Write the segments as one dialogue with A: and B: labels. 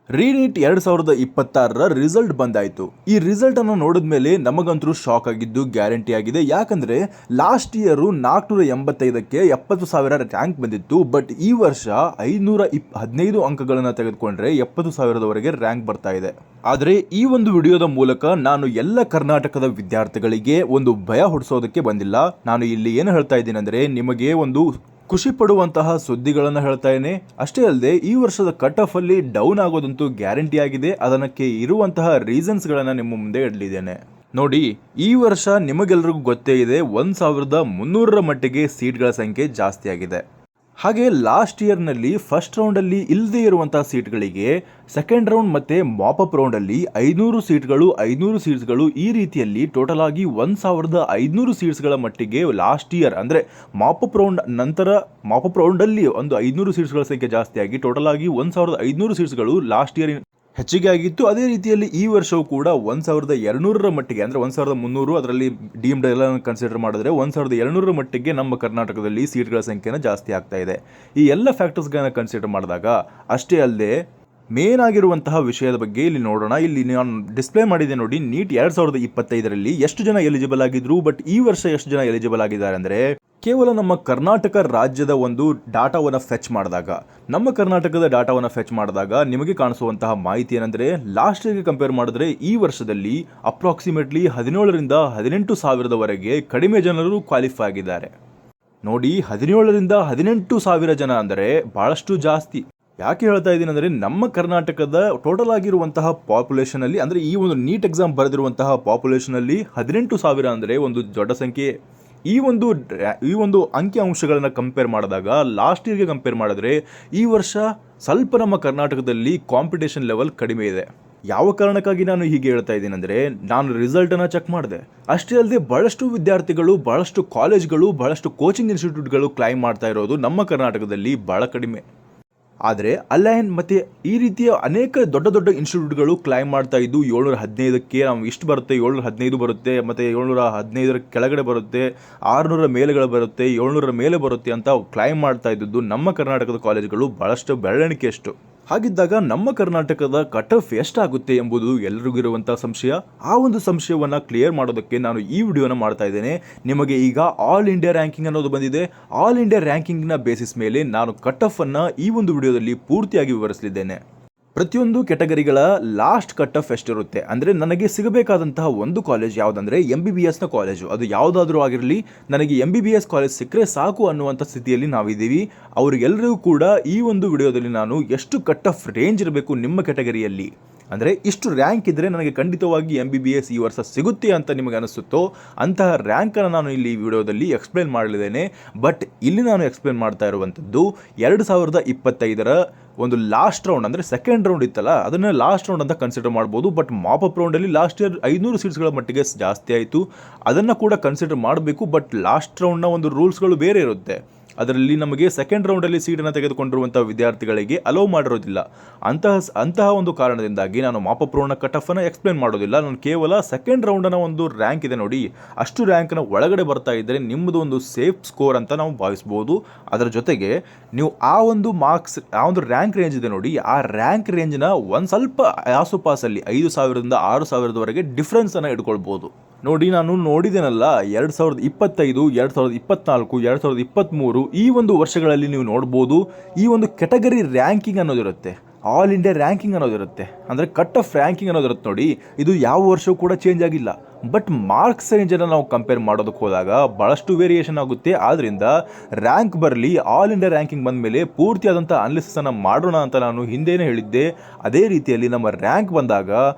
A: ರೀನೀಟ್ 2026ರ result ಬಂದಾಯಿತು. ಈ result ಅನ್ನು ನೋಡಿದ ಮೇಲೆ ನಮಗಂತೂ ಶಾಕ್ ಆಗಿದ್ದು ಗ್ಯಾರಂಟಿ ಆಗಿದೆ. ಯಾಕಂದ್ರೆ ಲಾಸ್ಟ್ ಇಯರ್ 485ಕ್ಕೆ 70,000 ರ್ಯಾಂಕ್ ಬಂದಿತ್ತು. ಬಟ್ ಈ ವರ್ಷ 515 ಅಂಕಗಳನ್ನು ತೆಗೆದುಕೊಂಡ್ರೆ 70,000ದವರೆಗೆ ರ್ಯಾಂಕ್ ಬರ್ತಾ ಇದೆ. ಆದರೆ ಈ ಒಂದು ವಿಡಿಯೋದ ಮೂಲಕ ನಾನು ಎಲ್ಲ ಕರ್ನಾಟಕದ ವಿದ್ಯಾರ್ಥಿಗಳಿಗೆ ಒಂದು ಭಯ ಹುಟ್ಟಿಸೋದಕ್ಕೆ ಬಂದಿಲ್ಲ. ನಾನು ಇಲ್ಲಿ ಏನು ಹೇಳ್ತಾ ಇದ್ದೀನಿ ಅಂದ್ರೆ, ನಿಮಗೆ ಒಂದು ಖುಷಿ ಪಡುವಂತಹ ಸುದ್ದಿಗಳನ್ನು ಹೇಳ್ತಾ ಇದ್ದೇನೆ. ಅಷ್ಟೇ ಅಲ್ಲದೆ ಈ ವರ್ಷದ ಕಟ್ ಆಫ್ ಅಲ್ಲಿ ಡೌನ್ ಆಗೋದಂತೂ ಗ್ಯಾರಂಟಿ ಆಗಿದೆ. ಅದಕ್ಕೆ ಇರುವಂತಹ ರೀಸನ್ಸ್ ಗಳನ್ನ ನಿಮ್ಮ ಮುಂದೆ ಇಡಲಿದ್ದೇನೆ. ನೋಡಿ, ಈ ವರ್ಷ ನಿಮಗೆಲ್ಲರಿಗೂ ಗೊತ್ತೇ ಇದೆ, 1,300ರ ಮಟ್ಟಿಗೆ ಸೀಟ್ಗಳ ಸಂಖ್ಯೆ ಜಾಸ್ತಿ ಆಗಿದೆ. ಹಾಗೆ ಲಾಸ್ಟ್ ಇಯರ್ನಲ್ಲಿ ಫಸ್ಟ್ ರೌಂಡಲ್ಲಿ ಇಲ್ಲದೆ ಇರುವಂತಹ ಸೀಟ್ಗಳಿಗೆ ಸೆಕೆಂಡ್ ರೌಂಡ್ ಮತ್ತೆ ಮಾಪಪ್ ರೌಂಡಲ್ಲಿ 500 ಸೀಟ್ಸ್ಗಳು ಈ ರೀತಿಯಲ್ಲಿ ಟೋಟಲ್ ಆಗಿ 1,500 ಸೀಟ್ಸ್ಗಳ ಮಟ್ಟಿಗೆ ಲಾಸ್ಟ್ ಇಯರ್ ಅಂದರೆ ಮಾಪಪ್ ರೌಂಡ್ ನಂತರ ಮಾಪಪ್ ರೌಂಡಲ್ಲಿ ಒಂದು 500 ಸೀಟ್ಸ್ಗಳ ಸಂಖ್ಯೆ ಜಾಸ್ತಿ ಆಗಿ ಟೋಟಲ್ ಆಗಿ 1,500 ಸೀಟ್ಸ್ಗಳು ಲಾಸ್ಟ್ ಇಯರ್ ಹೆಚ್ಚಿಗೆ ಆಗಿತ್ತು. ಅದೇ ರೀತಿಯಲ್ಲಿ ಈ ವರ್ಷವೂ ಕೂಡ 1,200ರ ಮಟ್ಟಿಗೆ ಅಂದರೆ 1,300 ಅದರಲ್ಲಿ ಡೀಮ್ಡ್ ಎಲ್ಲ ಕನ್ಸಿಡರ್ ಮಾಡಿದ್ರೆ 1,200ರ ಮಟ್ಟಿಗೆ ನಮ್ಮ ಕರ್ನಾಟಕದಲ್ಲಿ ಸೀಟ್ಗಳ ಸಂಖ್ಯೆನ ಜಾಸ್ತಿ ಆಗ್ತಾ ಇದೆ. ಈ ಎಲ್ಲ ಫ್ಯಾಕ್ಟರ್ಸ್ಗಳನ್ನ ಕನ್ಸಿಡರ್ ಮಾಡಿದಾಗ ಅಷ್ಟೇ ಅಲ್ಲದೆ ಮೇನ್ ಆಗಿರುವಂತಹ ವಿಷಯದ ಬಗ್ಗೆ ಇಲ್ಲಿ ನೋಡೋಣ. ಇಲ್ಲಿ ನಾನು ಡಿಸ್ಪ್ಲೇ ಮಾಡಿದೆ ನೋಡಿ, ನೀಟ್ 2025ರಲ್ಲಿ ಎಷ್ಟು ಜನ ಎಲಿಜಿಬಲ್ ಆಗಿದ್ರು, ಬಟ್ ಈ ವರ್ಷ ಎಷ್ಟು ಜನ ಎಲಿಜಿಬಲ್ ಆಗಿದ್ದಾರೆ ಅಂದರೆ ಕೇವಲ ನಮ್ಮ ಕರ್ನಾಟಕ ರಾಜ್ಯದ ಒಂದು ಡಾಟಾವನ್ನು ಫೆಚ್ ಮಾಡಿದಾಗ ನಿಮಗೆ ಕಾಣಿಸುವಂತಹ ಮಾಹಿತಿ ಏನಂದ್ರೆ, ಲಾಸ್ಟ್ ಇಯರ್ಗೆ ಕಂಪೇರ್ ಮಾಡಿದ್ರೆ ಈ ವರ್ಷದಲ್ಲಿ ಅಪ್ರಾಕ್ಸಿಮೇಟ್ಲಿ 17ರಿಂದ 18,000ದವರೆಗೆ ಕಡಿಮೆ ಜನರು ಕ್ವಾಲಿಫೈ ಆಗಿದ್ದಾರೆ. ನೋಡಿ, 17ರಿಂದ 18,000 ಜನ ಅಂದರೆ ಬಹಳಷ್ಟು ಜಾಸ್ತಿ. ಯಾಕೆ ಹೇಳ್ತಾ ಇದ್ದೀನಿ ಅಂದರೆ, ನಮ್ಮ ಕರ್ನಾಟಕದ ಟೋಟಲ್ ಆಗಿರುವಂತಹ ಪಾಪ್ಯುಲೇಷನ್ ಅಲ್ಲಿ ಅಂದರೆ ಈ ಒಂದು ನೀಟ್ ಎಕ್ಸಾಮ್ ಬರೆದಿರುವಂತಹ ಪಾಪ್ಯುಲೇಷನ್ ಅಲ್ಲಿ 18,000 ಅಂದರೆ ಒಂದು ದೊಡ್ಡ ಸಂಖ್ಯೆ. ಈ ಒಂದು ಅಂಕಿ ಅಂಶಗಳನ್ನು ಕಂಪೇರ್ ಮಾಡಿದಾಗ ಲಾಸ್ಟ್ ಇಯರ್ಗೆ ಕಂಪೇರ್ ಮಾಡಿದ್ರೆ ಈ ವರ್ಷ ಸ್ವಲ್ಪ ನಮ್ಮ ಕರ್ನಾಟಕದಲ್ಲಿ ಕಾಂಪಿಟೇಷನ್ ಲೆವೆಲ್ ಕಡಿಮೆ ಇದೆ. ಯಾವ ಕಾರಣಕ್ಕಾಗಿ ನಾನು ಹೀಗೆ ಹೇಳ್ತಾ ಇದ್ದೀನಿ ಅಂದರೆ, ನಾನು ರಿಸಲ್ಟನ್ನು ಚೆಕ್ ಮಾಡಿದೆ. ಅಷ್ಟೇ ಅಲ್ಲದೆ ಬಹಳಷ್ಟು ವಿದ್ಯಾರ್ಥಿಗಳು, ಬಹಳಷ್ಟು ಕಾಲೇಜ್ಗಳು, ಬಹಳಷ್ಟು ಕೋಚಿಂಗ್ ಇನ್ಸ್ಟಿಟ್ಯೂಟ್ಗಳು ಕ್ಲೈಮ್ ಮಾಡ್ತಾ ಇರೋದು ನಮ್ಮ ಕರ್ನಾಟಕದಲ್ಲಿ ಬಹಳ ಕಡಿಮೆ. ಆದರೆ ಅಲೈನ್ ಮತ್ತು ಈ ರೀತಿಯ ಅನೇಕ ದೊಡ್ಡ ದೊಡ್ಡ ಇನ್ಸ್ಟಿಟ್ಯೂಟ್ಗಳು ಕ್ಲೈಮ್ ಮಾಡ್ತಾ ಇದ್ದು 715ಕ್ಕೆ ನಾವು ಇಷ್ಟು ಬರುತ್ತೆ, 715 ಬರುತ್ತೆ, ಮತ್ತು 715ರ ಕೆಳಗಡೆ ಬರುತ್ತೆ, 600ರ ಮೇಲೆಗಳು ಬರುತ್ತೆ, 700ರ ಮೇಲೆ ಬರುತ್ತೆ ಅಂತ ಕ್ಲೈಮ್ ಮಾಡ್ತಾ ಇದ್ದದ್ದು ನಮ್ಮ ಕರ್ನಾಟಕದ ಕಾಲೇಜುಗಳು ಬಹಳಷ್ಟು ಬೆರಳೆಣಿಕೆಯಷ್ಟು. ಹಾಗಿದ್ದಾಗ ನಮ್ಮ ಕರ್ನಾಟಕದ ಕಟ್ ಆಫ್ ಎಷ್ಟಾಗುತ್ತೆ ಎಂಬುದು ಎಲ್ಲರಿಗೂ ಇರುವಂತಹ ಸಂಶಯ. ಆ ಒಂದು ಸಂಶಯವನ್ನು ಕ್ಲಿಯರ್ ಮಾಡೋದಕ್ಕೆ ನಾನು ಈ ವಿಡಿಯೋನ ಮಾಡ್ತಾ ಇದ್ದೇನೆ. ನಿಮಗೆ ಈಗ ಆಲ್ ಇಂಡಿಯಾ ರ್ಯಾಂಕಿಂಗ್ ಅನ್ನೋದು ಬಂದಿದೆ. ಆಲ್ ಇಂಡಿಯಾ ರ್ಯಾಂಕಿಂಗ್ನ ಬೇಸಿಸ್ ಮೇಲೆ ನಾನು ಕಟ್ ಆಫ್ ಅನ್ನು ಈ ಒಂದು ವಿಡಿಯೋದಲ್ಲಿ ಪೂರ್ತಿಯಾಗಿ ವಿವರಿಸಲಿದ್ದೇನೆ. ಪ್ರತಿಯೊಂದು ಕೆಟಗರಿಗಳ ಲಾಸ್ಟ್ ಕಟ್ ಆಫ್ ಎಷ್ಟಿರುತ್ತೆ ಅಂದರೆ, ನನಗೆ ಸಿಗಬೇಕಾದಂತಹ ಒಂದು ಕಾಲೇಜ್ ಯಾವುದಂದ್ರೆ MBBSನ ಕಾಲೇಜು. ಅದು ಯಾವುದಾದ್ರೂ ಆಗಿರಲಿ, ನನಗೆ MBBS ಕಾಲೇಜ್ ಸಿಕ್ಕರೆ ಸಾಕು ಅನ್ನುವಂಥ ಸ್ಥಿತಿಯಲ್ಲಿ ನಾವಿದ್ದೀವಿ. ಅವರಿಗೆಲ್ಲರಿಗೂ ಕೂಡ ಈ ಒಂದು ವಿಡಿಯೋದಲ್ಲಿ ನಾನು ಎಷ್ಟು ಕಟ್ ಆಫ್ ರೇಂಜ್ ಇರಬೇಕು ನಿಮ್ಮ ಕೆಟಗರಿಯಲ್ಲಿ, ಅಂದರೆ ಇಷ್ಟು ರ್ಯಾಂಕ್ ಇದ್ದರೆ ನನಗೆ ಖಂಡಿತವಾಗಿ MBBS ಈ ವರ್ಷ ಸಿಗುತ್ತೆ ಅಂತ ನಿಮಗೆ ಅನಿಸುತ್ತೋ ಅಂತಹ ರ್ಯಾಂಕನ್ನು ನಾನು ಇಲ್ಲಿ ಈ ವಿಡಿಯೋದಲ್ಲಿ ಎಕ್ಸ್ಪ್ಲೇನ್ ಮಾಡಲಿದ್ದೇನೆ. ಬಟ್ ಇಲ್ಲಿ ನಾನು ಎಕ್ಸ್ಪ್ಲೇನ್ ಮಾಡ್ತಾ ಇರುವಂಥದ್ದು 2025ರ ಒಂದು ಲಾಸ್ಟ್ ರೌಂಡ್ ಅಂದರೆ ಸೆಕೆಂಡ್ ರೌಂಡ್ ಇತ್ತಲ್ಲ, ಅದನ್ನು ಲಾಸ್ಟ್ ರೌಂಡ್ ಅಂತ ಕನ್ಸಿಡರ್ ಮಾಡ್ಬೋದು. ಬಟ್ ಮಾಪಪ್ ರೌಂಡಲ್ಲಿ ಲಾಸ್ಟ್ ಇಯರ್ 500 ಸೀಟ್ಸ್ಗಳ ಮಟ್ಟಿಗೆ ಜಾಸ್ತಿ ಆಯಿತು, ಅದನ್ನು ಕೂಡ ಕನ್ಸಿಡರ್ ಮಾಡಬೇಕು. ಬಟ್ ಲಾಸ್ಟ್ ರೌಂಡ್ನ ಒಂದು ರೂಲ್ಸ್ಗಳು ಬೇರೆ ಇರುತ್ತೆ. ಅದರಲ್ಲಿ ನಮಗೆ ಸೆಕೆಂಡ್ ರೌಂಡಲ್ಲಿ ಸೀಟನ್ನು ತೆಗೆದುಕೊಂಡಿರುವಂಥ ವಿದ್ಯಾರ್ಥಿಗಳಿಗೆ ಅಲೋ ಮಾಡಿರೋದಿಲ್ಲ. ಅಂತಹ ಒಂದು ಕಾರಣದಿಂದಾಗಿ ನಾನು ಮಾಪಪ್ ರೌಂಡ್ನ ಕಟ್ ಆಫನ್ನು ಎಕ್ಸ್ಪ್ಲೇನ್ ಮಾಡೋದಿಲ್ಲ. ನಾನು ಕೇವಲ ಸೆಕೆಂಡ್ ರೌಂಡನ ಒಂದು ರ್ಯಾಂಕ್ ಇದೆ ನೋಡಿ, ಅಷ್ಟು ರ್ಯಾಂಕ್ನ ಒಳಗಡೆ ಬರ್ತಾ ಇದ್ದರೆ ನಿಮ್ಮದು ಒಂದು ಸೇಫ್ ಸ್ಕೋರ್ ಅಂತ ನಾವು ಭಾವಿಸ್ಬೋದು. ಅದರ ಜೊತೆಗೆ ನೀವು ಆ ಒಂದು ಮಾರ್ಕ್ಸ್, ಆ ಒಂದು ರ್ಯಾಂಕ್ ರೇಂಜ್ ಇದೆ ನೋಡಿ, ಆ ರ್ಯಾಂಕ್ ರೇಂಜ್ನ ಒಂದು ಸ್ವಲ್ಪ ಆಸುಪಾಸಲ್ಲಿ 5,000ರಿಂದ 6,000ದವರೆಗೆ ಡಿಫ್ರೆನ್ಸನ್ನು ಇಟ್ಕೊಳ್ಬೋದು. ನೋಡಿ, ನಾನು ನೋಡಿದ್ದೇನಲ್ಲ 2025, 2024, 2023 ಈ ಒಂದು ವರ್ಷಗಳಲ್ಲಿ ನೀವು ನೋಡ್ಬೋದು, ಈ ಒಂದು ಕೆಟಗರಿ ರ್ಯಾಂಕಿಂಗ್ ಅನ್ನೋದಿರುತ್ತೆ, ಆಲ್ ಇಂಡಿಯಾ ರ್ಯಾಂಕಿಂಗ್ ಅನ್ನೋದಿರುತ್ತೆ, ಅಂದರೆ ಕಟ್ ಆಫ್ ರ್ಯಾಂಕಿಂಗ್ ಅನ್ನೋದಿರುತ್ತೆ ನೋಡಿ. ಇದು ಯಾವ ವರ್ಷವೂ ಕೂಡ ಚೇಂಜ್ ಆಗಿಲ್ಲ. ಬಟ್ ಮಾರ್ಕ್ಸ್ ರೇಂಜನ್ನು ನಾವು ಕಂಪೇರ್ ಮಾಡೋದಕ್ಕೆ ಹೋದಾಗ ಭಾಳಷ್ಟು ವೇರಿಯೇಷನ್ ಆಗುತ್ತೆ. ಆದ್ದರಿಂದ ರ್ಯಾಂಕ್ ಬರಲಿ, ಆಲ್ ಇಂಡಿಯಾ ರ್ಯಾಂಕಿಂಗ್ ಬಂದ ಮೇಲೆ ಪೂರ್ತಿಯಾದಂಥ ಅನಾಲಿಸಿಸನ್ನು ಮಾಡೋಣ ಅಂತ ನಾನು ಹಿಂದೆನೇ ಹೇಳಿದ್ದೆ. ಅದೇ ರೀತಿಯಲ್ಲಿ ನಮ್ಮ ರ್ಯಾಂಕ್ ಬಂದಾಗ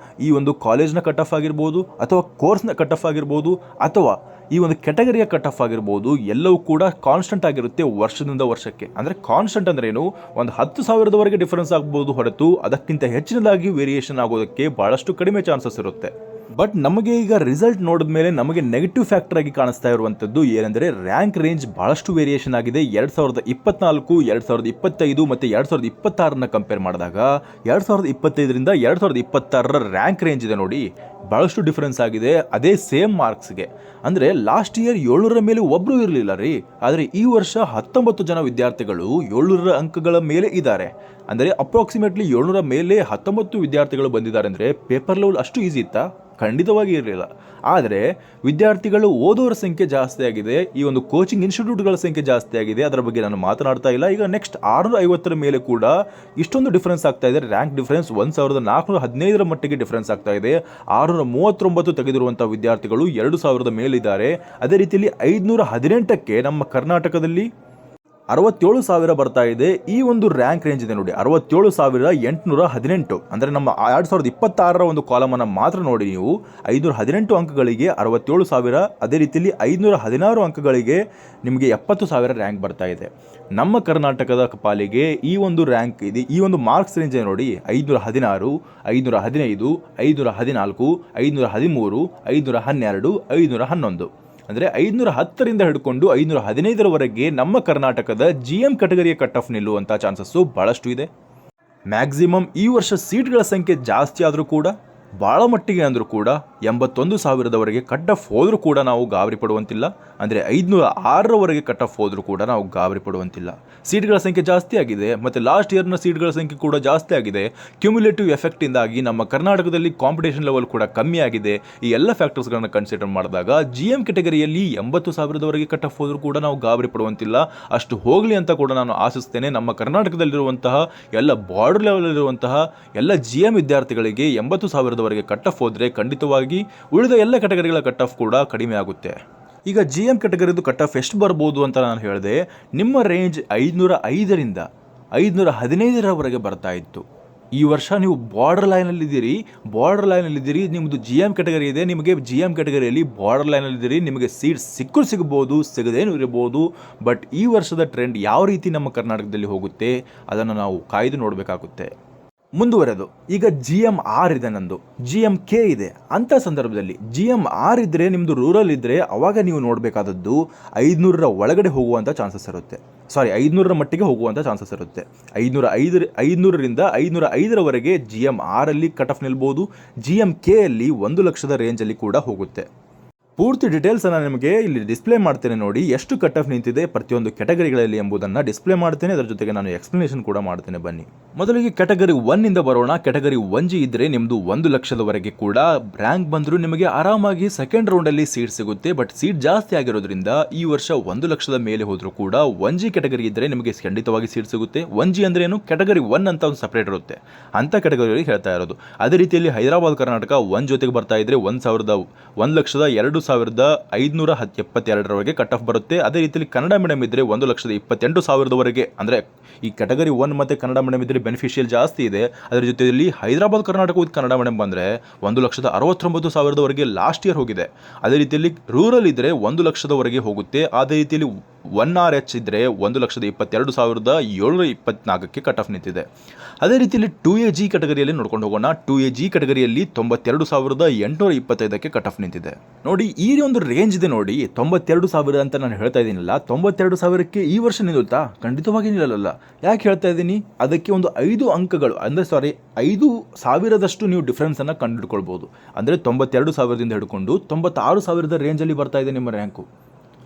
A: ಈ ಒಂದು ಕಾಲೇಜ್ನ ಕಟ್ ಆಫ್ ಆಗಿರ್ಬೋದು, ಅಥವಾ ಕೋರ್ಸ್ನ ಕಟ್ ಆಫ್ ಆಗಿರ್ಬೋದು, ಅಥವಾ ಈ ಒಂದು ಕೆಟಗರಿಯ ಕಟ್ ಆಫ್ ಆಗಿರ್ಬೋದು, ಎಲ್ಲವೂ ಕೂಡ ಕಾನ್ಸ್ಟೆಂಟ್ ಆಗಿರುತ್ತೆ ವರ್ಷದಿಂದ ವರ್ಷಕ್ಕೆ. ಅಂದರೆ ಕಾನ್ಸ್ಟೆಂಟ್ ಅಂದ್ರೆ ಏನು, ಒಂದು 10,000ದವರೆಗೆ ಡಿಫರೆನ್ಸ್ ಆಗ್ಬೋದು ಹೊರತು ಅದಕ್ಕಿಂತ ಹೆಚ್ಚಿನದಾಗಿ ವೇರಿಯೇಷನ್ ಆಗೋದಕ್ಕೆ ಭಾಳಷ್ಟು ಕಡಿಮೆ ಚಾನ್ಸಸ್ ಇರುತ್ತೆ. ಬಟ್ ನಮಗೆ ಈಗ ರಿಸಲ್ಟ್ ನೋಡಿದ ಮೇಲೆ ನಮಗೆ ನೆಗೆಟಿವ್ ಫ್ಯಾಕ್ಟರ್ ಆಗಿ ಕಾಣಿಸ್ತಾ ಇರುವಂಥದ್ದು ಏನೆಂದರೆ, ರ್ಯಾಂಕ್ ರೇಂಜ್ ಬಹಳಷ್ಟು ವೇರಿಯೇಷನ್ ಆಗಿದೆ. 2024, 2025 ಮತ್ತು 2026ನ ಕಂಪೇರ್ ಮಾಡಿದಾಗ 2025ರಿಂದ 2026ರ ರ್ಯಾಂಕ್ ರೇಂಜ್ ಇದೆ ನೋಡಿ, ಬಹಳಷ್ಟು ಡಿಫರೆನ್ಸ್ ಆಗಿದೆ. ಅದೇ ಸೇಮ್ ಮಾರ್ಕ್ಸ್ಗೆ, ಅಂದರೆ ಲಾಸ್ಟ್ ಇಯರ್ 700ರ ಮೇಲೆ ಒಬ್ಬರು ಇರಲಿಲ್ಲ ರೀ, ಆದರೆ ಈ ವರ್ಷ 19 ಜನ ವಿದ್ಯಾರ್ಥಿಗಳು 700 ಅಂಕಗಳ ಮೇಲೆ ಇದ್ದಾರೆ. ಅಂದರೆ ಅಪ್ರಾಕ್ಸಿಮೇಟ್ಲಿ 700 ಮೇಲೆ 19 ವಿದ್ಯಾರ್ಥಿಗಳು ಬಂದಿದ್ದಾರೆ ಅಂದರೆ ಪೇಪರ್ ಲೆವೆಲ್ ಅಷ್ಟು ಈಸಿ ಇತ್ತಾ? ಖಂಡಿತವಾಗಿ ಇರಲಿಲ್ಲ. ಆದರೆ ವಿದ್ಯಾರ್ಥಿಗಳು ಓದೋರ ಸಂಖ್ಯೆ ಜಾಸ್ತಿ ಆಗಿದೆ, ಈ ಒಂದು ಕೋಚಿಂಗ್ ಇನ್ಸ್ಟಿಟ್ಯೂಟ್ಗಳ ಸಂಖ್ಯೆ ಜಾಸ್ತಿ ಆಗಿದೆ. ಅದರ ಬಗ್ಗೆ ನಾನು ಮಾತನಾಡ್ತಾ ಇಲ್ಲ. ಈಗ ನೆಕ್ಸ್ಟ್ 650 ಮೇಲೆ ಕೂಡ ಇಷ್ಟೊಂದು ಡಿಫರೆನ್ಸ್ ಆಗ್ತಾ ಇದೆ. ರ್ಯಾಂಕ್ ಡಿಫರೆನ್ಸ್ 1415 ಮಟ್ಟಿಗೆ ಡಿಫರೆನ್ಸ್ ಆಗ್ತಾ ಇದೆ. 639 ತೆಗೆದಿರುವಂಥ ವಿದ್ಯಾರ್ಥಿಗಳು 2000 ಮೇಲಿದ್ದಾರೆ. ಅದೇ ರೀತಿಯಲ್ಲಿ 518ಕ್ಕೆ ನಮ್ಮ ಕರ್ನಾಟಕದಲ್ಲಿ 67,000 ಬರ್ತಾ ಇದೆ. ಈ ಒಂದು ರ್ಯಾಂಕ್ ರೇಂಜ್ ಇದೆ ನೋಡಿ, 67,818. ಅಂದರೆ ನಮ್ಮ 2026ರ ಒಂದು ಕಾಲಮನ್ನು ಮಾತ್ರ ನೋಡಿ ನೀವು. 518 ಅಂಕಗಳಿಗೆ 67,000, ಅದೇ ರೀತಿಯಲ್ಲಿ 516 ಅಂಕಗಳಿಗೆ ನಿಮಗೆ 70,000 ರ್ಯಾಂಕ್ ಬರ್ತಾ ಇದೆ. ನಮ್ಮ ಕರ್ನಾಟಕದ ಪಾಲಿಗೆ ಈ ಒಂದು ರ್ಯಾಂಕ್ ಇದೆ, ಈ ಒಂದು ಮಾರ್ಕ್ಸ್ ರೇಂಜ್ ನೋಡಿ, 516, 515, 514, 513, 512, 511. ಅಂದರೆ 510ರಿಂದ ಹಿಡ್ಕೊಂಡು 515ರವರೆಗೆ ನಮ್ಮ ಕರ್ನಾಟಕದ GM ಕ್ಯಾಟಗರಿಯ ಕಟ್ ಆಫ್ ನಿಲ್ಲುವಂಥ ಚಾನ್ಸಸ್ಸು ಭಾಳಷ್ಟು ಇದೆ. ಮ್ಯಾಕ್ಸಿಮಮ್ ಈ ವರ್ಷ ಸೀಟ್ಗಳ ಸಂಖ್ಯೆ ಜಾಸ್ತಿ ಆದರೂ ಕೂಡ, ಭಾಳ ಮಟ್ಟಿಗೆ ಅಂದರೂ ಕೂಡ 81,000ರವರೆಗೆ ಕಟ್ ಆಫ್ ಹೋದರೂ ಕೂಡ ನಾವು ಗಾಬರಿ ಪಡುವಂತಿಲ್ಲ. ಅಂದರೆ 506ರವರೆಗೆ ಕಟ್ ಆಫ್ ಹೋದರೂ ಕೂಡ ನಾವು ಗಾಬರಿ ಪಡುವಂತಿಲ್ಲ. ಸೀಟ್ಗಳ ಸಂಖ್ಯೆ ಜಾಸ್ತಿ ಆಗಿದೆ ಮತ್ತು ಲಾಸ್ಟ್ ಇಯರ್ನ ಸೀಟ್ಗಳ ಸಂಖ್ಯೆ ಕೂಡ ಜಾಸ್ತಿ ಆಗಿದೆ. ಕ್ಯುಮ್ಯುಲೇಟಿವ್ ಎಫೆಕ್ಟಿಂದಾಗಿ ನಮ್ಮ ಕರ್ನಾಟಕದಲ್ಲಿ ಕಾಂಪಿಟೇಷನ್ ಲೆವೆಲ್ ಕೂಡ ಕಮ್ಮಿ ಆಗಿದೆ. ಈ ಎಲ್ಲ ಫ್ಯಾಕ್ಟರ್ಸ್ಗಳನ್ನು ಕನ್ಸಿಡರ್ ಮಾಡಿದಾಗ GM ಕ್ಯಾಟಗರಿಯಲ್ಲಿ 80,000ರವರೆಗೆ ಕಟ್ ಆಫ್ ಹೋದರೂ ಕೂಡ ನಾವು ಗಾಬರಿ ಪಡುವಂತಿಲ್ಲ. ಅಷ್ಟು ಹೋಗಲಿ ಅಂತ ಕೂಡ ನಾನು ಆಶಿಸ್ತೇನೆ. ನಮ್ಮ ಕರ್ನಾಟಕದಲ್ಲಿರುವಂತಹ ಎಲ್ಲ ಬಾರ್ಡರ್ ಲೆವೆಲಲ್ಲಿರುವಂತಹ ಎಲ್ಲ GM ವಿದ್ಯಾರ್ಥಿಗಳಿಗೆ 80,000ರವರೆಗೆ ಕಟ್ ಆಫ್ ಹೋದರೆ ಖಂಡಿತವಾಗಿ ಉಳಿದ ಎಲ್ಲ ಕ್ಯಾಟಗರಿಗಳ ಕಟ್ ಆಫ್ ಕೂಡ ಕಡಿಮೆ ಆಗುತ್ತೆ. ಈಗ GM ಕ್ಯಾಟಗರಿದು ಕಟ್ ಆಫ್ ಎಷ್ಟು ಬರ್ಬೋದು ಅಂತ ನಾನು ಹೇಳಿದೆ. ನಿಮ್ಮ ರೇಂಜ್ 505ರಿಂದ 515ರವರೆಗೆ ಬರ್ತಾ ಇತ್ತು. ಈ ವರ್ಷ ನೀವು ಬಾರ್ಡರ್ ಲೈನಲ್ಲಿದ್ದೀರಿ, ನಿಮ್ಮದು GM ಕ್ಯಾಟಗರಿ ಇದೆ. ನಿಮಗೆ GM ಕ್ಯಾಟಗರಿಯಲ್ಲಿ ಬಾರ್ಡರ್ ಲೈನಲ್ಲಿದ್ದೀರಿ, ನಿಮಗೆ ಸೀಟ್ ಸಿಗ್ಬೋದು, ಸಿಗದೇನೂ ಇರಬಹುದು. ಬಟ್ ಈ ವರ್ಷದ ಟ್ರೆಂಡ್ ಯಾವ ರೀತಿ ನಮ್ಮ ಕರ್ನಾಟಕದಲ್ಲಿ ಹೋಗುತ್ತೆ ಅದನ್ನು ನಾವು ಕಾಯ್ದು ನೋಡಬೇಕಾಗುತ್ತೆ. ಮುಂದುವರೆದು ಈಗ GM-R ಇದೆ, ನಂದು GM-K ಇದೆ. ಅಂಥ ಸಂದರ್ಭದಲ್ಲಿ GM-R ಇದ್ದರೆ, ನಿಮ್ಮದು ರೂರಲ್ ಇದ್ದರೆ, ಅವಾಗ ನೀವು ನೋಡಬೇಕಾದದ್ದು 500ರ ಒಳಗಡೆ ಹೋಗುವಂಥ ಚಾನ್ಸಸ್ ಇರುತ್ತೆ. 500ರ ಮಟ್ಟಿಗೆ ಹೋಗುವಂಥ ಚಾನ್ಸಸ್ ಇರುತ್ತೆ. 500ರಿಂದ 505ರವರೆಗೆ GM-R ಅಲ್ಲಿ ಕಟ್ ಆಫ್ ನಿಲ್ಬೋದು. GM-K ಅಲ್ಲಿ 1 ಲಕ್ಷದ ರೇಂಜಲ್ಲಿ ಕೂಡ ಹೋಗುತ್ತೆ. ಪೂರ್ತಿ ಡೀಟೇಲ್ಸನ್ನು ನಿಮಗೆ ಇಲ್ಲಿ ಡಿಸ್ಪ್ಲೇ ಮಾಡ್ತೇನೆ ನೋಡಿ, ಎಷ್ಟು ಕಟ್ ಆಫ್ ನಿಂತಿದೆ ಪ್ರತಿಯೊಂದು ಕ್ಯಾಟಗರಿಗಳಲ್ಲಿ ಎಂಬುದನ್ನು ಡಿಸ್ಪ್ಲೇ ಮಾಡ್ತೇನೆ. ಅದರ ಜೊತೆಗೆ ನಾನು ಎಕ್ಸ್ಪ್ಲನೇಷನ್ ಕೂಡ ಮಾಡ್ತೇನೆ. ಬನ್ನಿ ಮೊದಲಿಗೆ ಕ್ಯಾಟಗರಿ 1 ಬರೋಣ. ಕ್ಯಾಟಗರಿ 1G ಇದ್ದರೆ ನಿಮ್ಮದು 1 ಲಕ್ಷದವರೆಗೆ ಕೂಡ ರ್ಯಾಂಕ್ ಬಂದರೂ ನಿಮಗೆ ಆರಾಮಾಗಿ ಸೆಕೆಂಡ್ ರೌಂಡಲ್ಲಿ ಸೀಟ್ ಸಿಗುತ್ತೆ. ಬಟ್ ಸೀಟ್ ಜಾಸ್ತಿ ಆಗಿರೋದ್ರಿಂದ ಈ ವರ್ಷ 1 ಲಕ್ಷದ ಮೇಲೆ ಹೋದರೂ ಕೂಡ 1G ಕ್ಯಾಟಗರಿ ಇದ್ದರೆ ನಿಮಗೆ ಖಂಡಿತವಾಗಿ ಸೀಟ್ ಸಿಗುತ್ತೆ. 1G ಅಂದರೆ ಏನು, ಕ್ಯಾಟಗರಿ 1 ಅಂತ ಒಂದು ಸಪ್ರೇಟ್ ಇರುತ್ತೆ, ಅಂಥ ಕ್ಯಾಟಗರಿ ಹೇಳ್ತಾ ಇರೋದು. ಅದೇ ರೀತಿಯಲ್ಲಿ ಹೈದರಾಬಾದ್ ಕರ್ನಾಟಕ 1 ಜೊತೆಗೆ ಬರ್ತಾ ಇದ್ದರೆ 1,02,572ರವರೆಗೆ ಕಟ್ ಆಫ್ ಬರುತ್ತೆ. ಅದೇ ರೀತಿಯಲ್ಲಿ ಕನ್ನಡ ಮೀಡಿಯಂ ಇದ್ದರೆ 1,28,000ರವರೆಗೆ. ಅಂದರೆ ಈ ಕ್ಯಾಟಗರಿ 1 ಮತ್ತು ಕನ್ನಡ ಮೀಡಿಯಂ ಇದ್ದರೆ ಬೆನಿಫಿಷಿಯಲ್ ಜಾಸ್ತಿ ಇದೆ. ಅದರ ಜೊತೆಯಲ್ಲಿ ಹೈದರಾಬಾದ್ ಕರ್ನಾಟಕ ವಿತ್ ಕನ್ನಡ ಮೀಡಿಯಂ ಬಂದರೆ 1,69,000ರವರೆಗೆ ಲಾಸ್ಟ್ ಇಯರ್ ಹೋಗಿದೆ. ಅದೇ ರೀತಿಯಲ್ಲಿ ರೂರಲ್ ಇದ್ದರೆ 1 ಲಕ್ಷದವರೆಗೆ ಹೋಗುತ್ತೆ. ಅದೇ ರೀತಿಯಲ್ಲಿ 1RH ಇದ್ದರೆ 1,22,724ಕ್ಕೆ ಕಟ್ ಆಫ್ ನಿಂತಿದೆ. ಅದೇ ರೀತಿಯಲ್ಲಿ 2AG ಕ್ಯಾಟಗರಿಯಲ್ಲಿ ನೋಡ್ಕೊಂಡು ಹೋಗೋಣ. 2AG ಕ್ಯಾಟಗರಿಯಲ್ಲಿ 92,825ಕ್ಕೆ ಕಟ್ ಆಫ್ ನಿಂತಿದೆ. ನೋಡಿ ಈ ಒಂದು ರೇಂಜ್ ಇದೆ ನೋಡಿ, 92,000 ಅಂತ ನಾನು ಹೇಳ್ತಾ ಇದ್ದೀನಲ್ಲ, 92,000ಕ್ಕೆ ಈ ವರ್ಷ ನಿಲ್ಲುತ್ತಾ? ಖಂಡಿತವಾಗಿ ನಿಲ್ಲಲ್ಲ. ಯಾಕೆ ಹೇಳ್ತಾ ಇದ್ದೀನಿ, ಅದಕ್ಕೆ ಒಂದು 5 ಅಂಕಗಳು ಅಂದರೆ 5,000ದಷ್ಟು ನೀವು ಡಿಫ್ರೆನ್ಸನ್ನು ಕಂಡುಹಿಡ್ಕೊಳ್ಬೋದು. ಅಂದರೆ 92,000ದಿಂದ ಹಿಡ್ಕೊಂಡು 96,000ದ ರೇಂಜಲ್ಲಿ ಬರ್ತಾ ಇದೆ ನಿಮ್ಮ ರ್ಯಾಂಕು.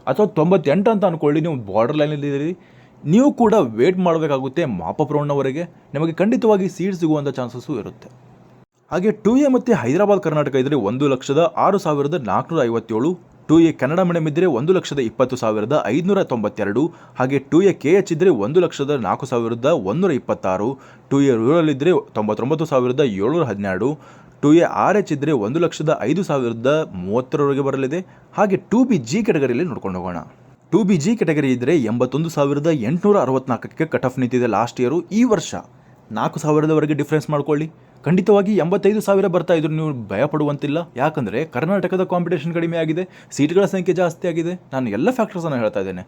A: ಅಥವಾ 98 ಅಂತ ಅಂದ್ಕೊಳ್ಳಿ, ನೀವು ಬಾರ್ಡರ್ ಲೈನಲ್ಲಿದ್ದೀರಿ, ನೀವು ಕೂಡ ವೇಟ್ ಮಾಡಬೇಕಾಗುತ್ತೆ ಮಾಪಪ್ ರೌಂಡ್ನವರೆಗೆ. ನಿಮಗೆ ಖಂಡಿತವಾಗಿ ಸೀಟ್ ಸಿಗುವಂಥ ಚಾನ್ಸಸ್ಸು ಇರುತ್ತೆ. ಹಾಗೆ 2A ಮತ್ತು ಹೈದರಾಬಾದ್ ಕರ್ನಾಟಕ ಇದ್ದರೆ 1,06,457. 2A ಕನ್ನಡ ಮೀಡಿಯಂ ಇದ್ದರೆ 1,20,592. ಹಾಗೆ 2A KH ಇದ್ದರೆ 1,04,126. 2A ರೂರಲ್ ಇದ್ದರೆ 99,712. 2A RH ಇದ್ದರೆ 1,05,030ರವರೆಗೆ ಬರಲಿದೆ. ಹಾಗೆ 2BG ಕ್ಯಾಟಗರಿಯಲ್ಲಿ ನೋಡ್ಕೊಂಡು ಹೋಗೋಣ. 2BG ಕ್ಯಾಟಗರಿ ಇದ್ದರೆ 81,864ಕ್ಕೆ ಕಟ್ ಆಫ್ ನಿಂತಿದೆ ಲಾಸ್ಟ್ ಇಯರು. ಈ ವರ್ಷ 4,000ರವರೆಗೆ ಡಿಫ್ರೆನ್ಸ್ ಮಾಡ್ಕೊಳ್ಳಿ. ಖಂಡಿತವಾಗಿ 85,000 ಬರ್ತಾ ಇದ್ರು ನೀವು ಭಯ ಪಡುವಂತಿಲ್ಲ. ಯಾಕಂದರೆ ಕರ್ನಾಟಕದ ಕಾಂಪಿಟೇಷನ್ ಕಡಿಮೆ ಆಗಿದೆ, ಸೀಟ್ಗಳ ಸಂಖ್ಯೆ ಜಾಸ್ತಿ ಆಗಿದೆ. ನಾನು ಎಲ್ಲ ಫ್ಯಾಕ್ಟರ್ಸನ್ನು ಹೇಳ್ತಾ ಇದ್ದೇನೆ.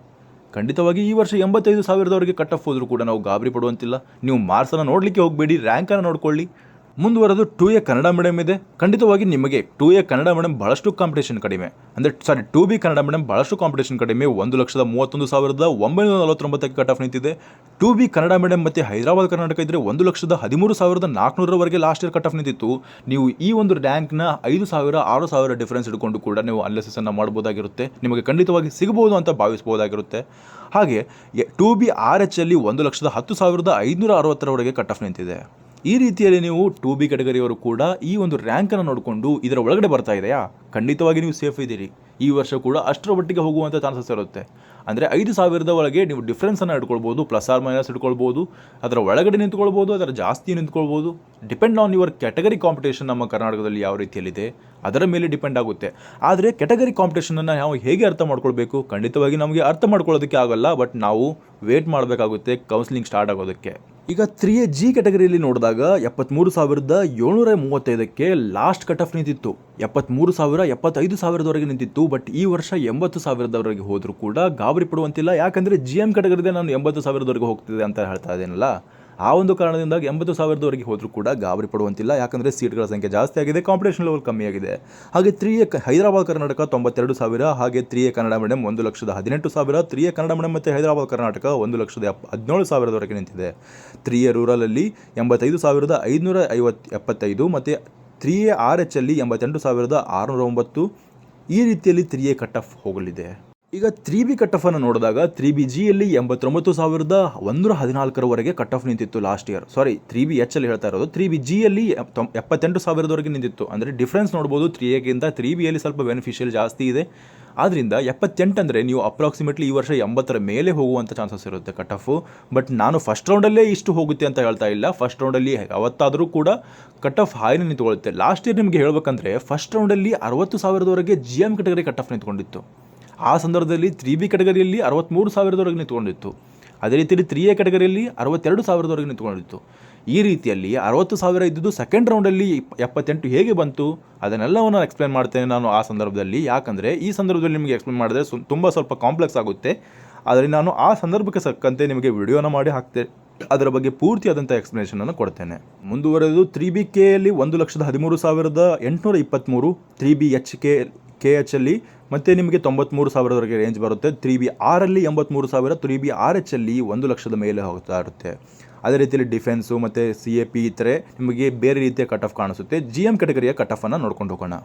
A: ಖಂಡಿತವಾಗಿ ಈ ವರ್ಷ 85,000ರವರೆಗೆ ಕಟ್ ಆಫ್ ಹೋದರೂ ಕೂಡ ನಾವು ಗಾಬರಿ ಪಡುವಂತಿಲ್ಲ. ನೀವು ಮಾರ್ಕ್ಸನ್ನು ನೋಡಲಿಕ್ಕೆ ಹೋಗಬೇಡಿ, ರ್ಯಾಂಕನ್ನು ನೋಡ್ಕೊಳ್ಳಿ. ಮುಂದುವರೆದು 2A ಕನ್ನಡ ಮೀಡಿಯಂ ಇದೆ. ಖಂಡಿತವಾಗಿ ನಿಮಗೆ 2A ಕನ್ನಡ ಮೀಡಿಯಂ ಬಹಳಷ್ಟು ಕಾಂಪಿಟೇಷನ್ ಕಡಿಮೆ, ಅಂದರೆ 2B ಕನ್ನಡ ಮೀಡಿಯಂ ಬಹಳಷ್ಟು ಕಾಂಪಿಟೇಷನ್ ಕಡಿಮೆ. 1,31,940 ಕಟ್ ಆಫ್ ನಿಂತಿದೆ. 2B ಕನ್ನಡ ಮೀಡಿಯಂ ಮತ್ತು ಹೈದರಾಬಾದ್ ಕರ್ನಾಟಕ ಇದ್ದರೆ 1,13,400ವರೆಗೆ ಲಾಸ್ಟ್ ಇಯರ್ ಕಟ್ ಆಫ್ ನಿಂತಿತ್ತು. ನೀವು ಈ ಒಂದು ರ್ಯಾಂಕ್ನ 5,000 6,000 ಡಿಫರೆನ್ಸ್ ಇಟ್ಕೊಂಡು ಕೂಡ ನೀವು ಅನಾಲಿಸಿಸನ್ನು ಮಾಡ್ಬೋದಾಗಿರುತ್ತೆ. ನಿಮಗೆ ಖಂಡಿತವಾಗಿ ಸಿಗಬಹುದು ಅಂತ ಭಾವಿಸ್ಬೋದಾಗಿರುತ್ತೆ. ಹಾಗೆ 2B RH ಅಲ್ಲಿ 1,10,560ವರೆಗೆ ಕಟ್ ಆಫ್ ನಿಂತಿದೆ. ಈ ರೀತಿಯಲ್ಲಿ ನೀವು 2B ಕ್ಯಾಟಗರಿಯವರು ಕೂಡ ಈ ಒಂದು ರ್ಯಾಂಕನ್ನು ನೋಡಿಕೊಂಡು ಇದರ ಒಳಗಡೆ ಬರ್ತಾ ಇದೆಯಾ, ಖಂಡಿತವಾಗಿ ನೀವು ಸೇಫ್ ಇದ್ದೀರಿ. ಈ ವರ್ಷ ಕೂಡ ಅಷ್ಟರ ಒಟ್ಟಿಗೆ ಹೋಗುವಂಥ ಚಾನ್ಸಸ್ ಇರುತ್ತೆ. ಅಂದರೆ 5,000 ಒಳಗೆ ನೀವು ಡಿಫ್ರೆನ್ಸನ್ನು ಇಟ್ಕೊಳ್ಬೋದು, ಪ್ಲಸ್ ಆರ್ ಮೈನಸ್ ಇಟ್ಕೊಳ್ಬೋದು, ಅದರ ಒಳಗಡೆ ನಿಂತ್ಕೊಳ್ಬೋದು, ಅದರ ಜಾಸ್ತಿ ನಿಂತ್ಕೊಳ್ಬೋದು. Depend on your category competition ನಮ್ಮ ಕರ್ನಾಟಕದಲ್ಲಿ ಯಾವ ರೀತಿಯಲ್ಲಿದೆ ಅದರ ಮೇಲೆ ಡಿಪೆಂಡ್ ಆಗುತ್ತೆ. ಆದರೆ ಕ್ಯಾಟಗರಿ ಕಾಂಪಿಟೇಷನನ್ನು ನಾವು ಹೇಗೆ ಅರ್ಥ ಮಾಡ್ಕೊಳ್ಬೇಕು, ಖಂಡಿತವಾಗಿ ನಮಗೆ ಅರ್ಥ ಮಾಡ್ಕೊಳ್ಳೋದಕ್ಕೆ ಆಗಲ್ಲ, ಬಟ್ ನಾವು ವೇಟ್ ಮಾಡಬೇಕಾಗುತ್ತೆ ಕೌನ್ಸಿಲಿಂಗ್ ಸ್ಟಾರ್ಟ್ ಆಗೋದಕ್ಕೆ. ಈಗ 3A G ಕ್ಯಾಟಗರಿಯಲ್ಲಿ ನೋಡಿದಾಗ 73,735ಕ್ಕೆ ಲಾಸ್ಟ್ ಕಟ್ ಆಫ್ ನಿಂತಿತ್ತು. 73,000 75,000ವರೆಗೆ ನಿಂತಿತ್ತು. ಬಟ್ ಈ ವರ್ಷ 80,000ವರೆಗೆ ಹೋದರೂ ಕೂಡ ಗಾಬರಿ ಪಡುವಂತಿಲ್ಲ. ಯಾಕಂದರೆ GM ಕ್ಯಾಟಗರಿದೆ ನಾನು 80,000ವರೆಗೆ ಹೋಗ್ತಿದೆ ಅಂತ ಹೇಳ್ತಾ ಇದ್ದೇನಲ್ಲ, ಆ ಒಂದು ಕಾರಣದಿಂದ 80,000ವರೆಗೆ ಹೋದರೂ ಕೂಡ ಗಾಬರಿ ಪಡುವಂತಿಲ್ಲ. ಯಾಕಂದರೆ ಸೀಟ್ಗಳ ಸಂಖ್ಯೆ ಜಾಸ್ತಿ ಆಗಿದೆ, ಕಾಂಪಿಟೇಷನ್ ಲೆವೆಲ್ ಕಮ್ಮಿ ಆಗಿದೆ. ಹಾಗೆ 3A ಹೈದರಾಬಾದ್ ಕರ್ನಾಟಕ 92,000, ಹಾಗೆ 3A Kannada medium 1,18,000, 3A Kannada medium ಮತ್ತು ಹೈದರಾಬಾದ್ ಕರ್ನಾಟಕ 1,17,000ವರೆಗೆ ನಿಂತಿದೆ. 3A ರೂರಲಲ್ಲಿ 85,575 ಮತ್ತು 3A RH ಅಲ್ಲಿ 88,609. ಈ ರೀತಿಯಲ್ಲಿ 3A ಕಟ್ ಆಫ್ ಹೋಗಲಿದೆ. ಈಗ 3B ಕಟ್ ಆಫನ್ನು ನೋಡಿದಾಗ 3B Gಯಲ್ಲಿ 89,114ವರೆಗೆ ಕಟ್ ಆಫ್ ನಿಂತಿತ್ತು ಲಾಸ್ಟ್ ಇಯರ್. 3B H ಅಲ್ಲಿ ಹೇಳ್ತಾ ಇರೋದು. 3B Gಯಲ್ಲಿ 78,000ವರೆಗೆ ನಿಂತಿತ್ತು. ಅಂದರೆ ಡಿಫ್ರೆನ್ಸ್ ನೋಡ್ಬೋದು, 3Aಗಿಂತ 3Bಯಲ್ಲಿ ಸ್ವಲ್ಪ ಬೆನಿಫಿಷಿಯಲ್ ಜಾಸ್ತಿ ಇದೆ. ಆದ್ದರಿಂದ 78 ಅಂದರೆ ನೀವು ಅಪ್ರಾಕ್ಸಿಮೇಟ್ಲಿ ಈ ವರ್ಷ 80ರ ಮೇಲೆ ಹೋಗುವಂಥ ಚಾನ್ಸಸ್ ಇರುತ್ತೆ ಕಟ್ ಆಫು. ಬಟ್ ನಾನು ಫಸ್ಟ್ ರೌಂಡಲ್ಲೇ ಇಷ್ಟು ಹೋಗುತ್ತೆ ಅಂತ ಹೇಳ್ತಾ ಇಲ್ಲ. ಫಸ್ಟ್ ರೌಂಡಲ್ಲಿ ಯಾವತ್ತಾದರೂ ಕೂಡ ಕಟ್ ಆಫ್ ಹಾಯ್ನ ನಿಂತ್ಕೊಳ್ಳುತ್ತೆ. ಲಾಸ್ಟ್ ಇಯರ್ ನಿಮಗೆ ಹೇಳ್ಬೇಕಂದ್ರೆ ಫಸ್ಟ್ ರೌಂಡಲ್ಲಿ 60,000ವರೆಗೆ GM ಕ್ಯಾಟಗರಿ ಕಟ್ ಆಫ್ ನಿಂತ್ಕೊಂಡಿತ್ತು. ಆ ಸಂದರ್ಭದಲ್ಲಿ 3B ಕ್ಯಾಟಗರಿಯಲ್ಲಿ 63,000ವರೆಗೆ ನಿಂತ್ಕೊಂಡಿತ್ತು. ಅದೇ ರೀತಿಯಲ್ಲಿ 3A ಕ್ಯಾಟಗರಿಯಲ್ಲಿ 62,000ವರೆಗೆ ನಿಂತ್ಕೊಂಡಿತ್ತು. ಈ ರೀತಿಯಲ್ಲಿ 60,000 ಇದ್ದುದು ಸೆಕೆಂಡ್ ರೌಂಡಲ್ಲಿ 78 ಹೇಗೆ ಬಂತು ಅದನ್ನೆಲ್ಲವನ್ನು ಎಕ್ಸ್ಪ್ಲೇನ್ ಮಾಡ್ತೇನೆ ನಾನು ಆ ಸಂದರ್ಭದಲ್ಲಿ. ಯಾಕಂದರೆ ಈ ಸಂದರ್ಭದಲ್ಲಿ ನಿಮಗೆ ಎಕ್ಸ್ಪ್ಲೇನ್ ಮಾಡಿದ್ರೆ ತುಂಬ ಸ್ವಲ್ಪ ಕಾಂಪ್ಲೆಕ್ಸ್ ಆಗುತ್ತೆ. ಆದರೆ ನಾನು ಆ ಸಂದರ್ಭಕ್ಕೆ ತಕ್ಕಂತೆ ನಿಮಗೆ ವಿಡಿಯೋನ ಮಾಡಿ ಹಾಕ್ತೇನೆ, ಅದರ ಬಗ್ಗೆ ಪೂರ್ತಿಯಾದಂಥ ಎಕ್ಸ್ಪ್ಲನೇಷನನ್ನು ಕೊಡ್ತೇನೆ. ಮುಂದುವರೆದು 3B Kಯಲ್ಲಿ 1,13,823, 3B KH ಅಲ್ಲಿ ಮತ್ತು ನಿಮಗೆ 93,000ವರೆಗೆ ರೇಂಜ್ ಬರುತ್ತೆ. 3B R ಅಲ್ಲಿ 83,000, 3B RH ಅಲ್ಲಿ 1,00,000 ಮೇಲೆ ಹೋಗ್ತಾ ಇರುತ್ತೆ. ಅದೇ ರೀತಿಯಲ್ಲಿ ಡಿಫೆನ್ಸು ಮತ್ತು CAP ಇದ್ದರೆ ನಿಮಗೆ ಬೇರೆ ರೀತಿಯ ಕಟ್ ಆಫ್ ಕಾಣಿಸುತ್ತೆ. GM ಕ್ಯಾಟಗರಿಯ ಕಟ್ ಆಫನ್ನು ನೋಡ್ಕೊಂಡು ಹೋಗೋಣ.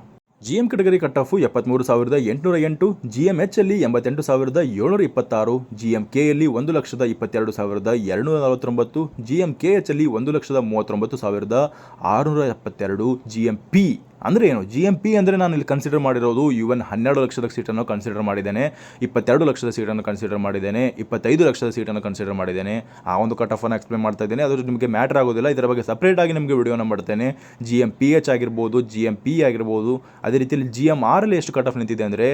A: GM category cut off 73,808, GM H ಅಲ್ಲಿ 88,726, GM K ಅಲ್ಲಿ 1,22,249, GM KH ಅಲ್ಲಿ 1,39,672, GM P ಅಂದರೆ ಏನು, GM P ಅಂದರೆ ನಾನು ಇಲ್ಲಿ ಕನ್ಸಿಡರ್ ಮಾಡಿರೋದು UN 12 ಲಕ್ಷದ ಸೀಟನ್ನು ಕನ್ಸಿಡರ್ ಮಾಡಿದ್ದೇನೆ, 22 ಲಕ್ಷದ ಸೀಟನ್ನು ಕನ್ಸಿಡರ್ ಮಾಡಿದ್ದೇನೆ, 25 ಲಕ್ಷದ ಸೀಟನ್ನು ಕನ್ಸಿಡರ್ ಮಾಡಿದ್ದೇನೆ. ಆ ಒಂದು ಕಟ್ ಆಫನ್ನು ಎಕ್ಸ್ಪ್ಲೇನ್ ಮಾಡ್ತಾ ಇದ್ದೇನೆ. ಅದು ನಿಮಗೆ ಮ್ಯಾಟರ್ ಆಗೋದಿಲ್ಲ, ಇದರ ಬಗ್ಗೆ ಸಪ್ರೇಟಾಗಿ ನಿಮಗೆ ವಿಡಿಯೋನ ಮಾಡ್ತೇನೆ. GM PH ಆಗಿರ್ಬೋದು, GM P ಆಗಿರ್ಬೋದು. ಅದೇ ರೀತಿಯಲ್ಲಿ GM R ಅಲ್ಲಿ ಎಷ್ಟು ಕಟ್ ಆಫ್ ನಿಂತಿದೆ ಅಂದರೆ